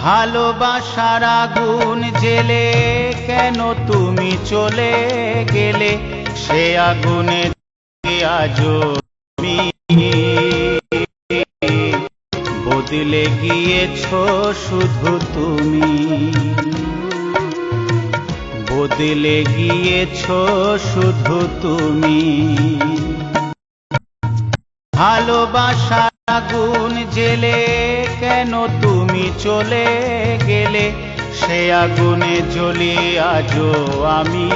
ভালোবাসার আগুন জেলে কেন তুমি চলে গেলে, সে আগুনে আজো তুমি বদলে গিয়েছো শুধু তুমি, বদলে গিয়েছো শুধু তুমি। ভালোবাসার আগুন জেলে কেন তুমি চলে গেলে, সে আগুনে জ্বলি আজো আমি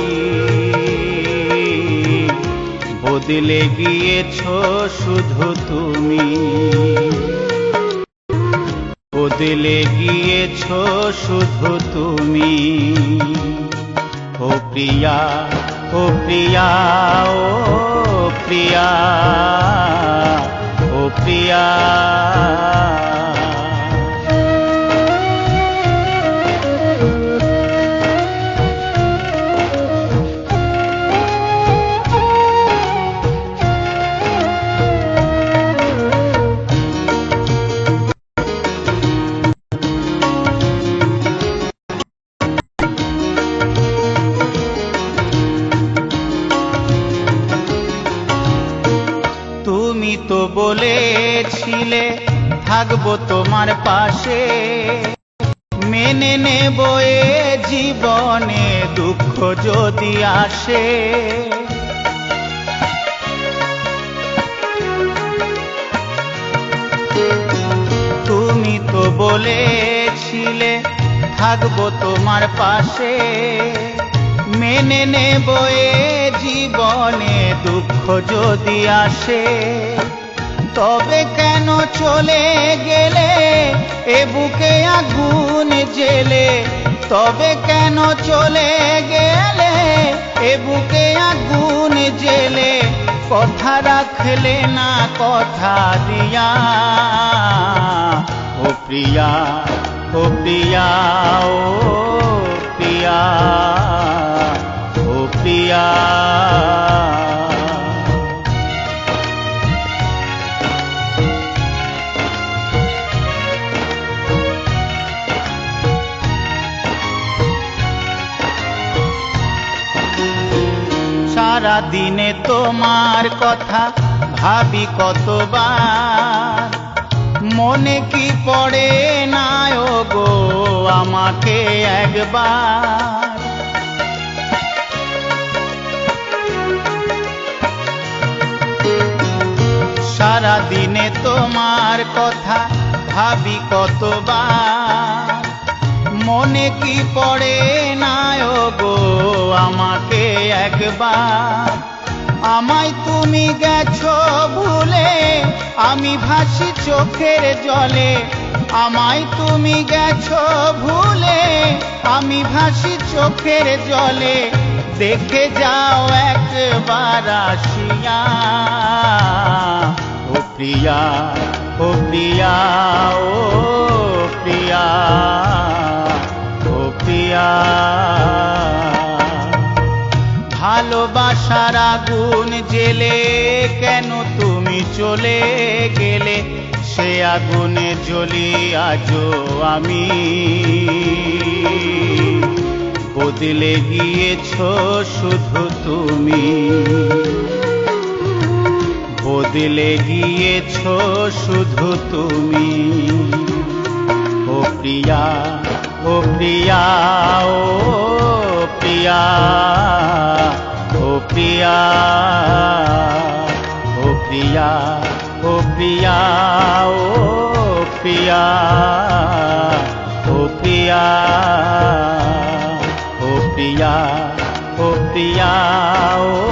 বদলে গিয়েছো শুধু তুমি, বদলে গিয়েছো শুধু তুমি। ও প্রিয়া, ও প্রিয়া, ও প্রিয়া, ও প্রিয়া। তুমি তো বলেছিলে থাকবো তোমার পাশে, মেনে নেব এ জীবনে দুঃখ যদি আসে। তুমি তো বলেছিলে থাকবো তোমার পাশে, মেনে নেব এ জীবনে দুঃখ যদি আসে। তবে কেন চলে গেলে এ বুকে আগুন জেলে, তবে কেন চলে গেলে এ বুকে আগুন জেলে, কথা রাখলে না কথা দিয়া। ও প্রিয়া, ও প্রিয়া, ও প্রিয়া, ও প্রিয়া। সারা দিনে তোমার কথা ভাবি কতবার, মনে কি পড়ে না ও গো আমাকে একবার। সারা দিনে তোমার কথা ভাবি কতবার, মনে কি পড়ে না ও গো আমাকে একবার। আমায় তুমি গেছো ভুলে আমি ভাসি চোখের জলে, আমায় তুমি গেছো ভুলে আমি ভাসি চোখের জলে। দেখে যাও একবার আসিয়া। ও প্রিয়া, ও প্রিয়া, ও প্রিয়া, ও প্রিয়া। ভালোবাসার আগুন জেলে কেন তুমি চলে গেলে, সে আগুনে জ্বলি আজো আমি বদলে গিয়েছো শুধু তুমি, বদলে গিয়েছো শুধু তুমি। ও প্রিয়া, ও প্রিয়া, ও প্রিয়া, ও প্রিয়া, ও প্রিয়া, ও প্রিয়া, ও প্রিয়া, ও প্রিয়া, ও প্রিয়া, ও প্রিয়া, ও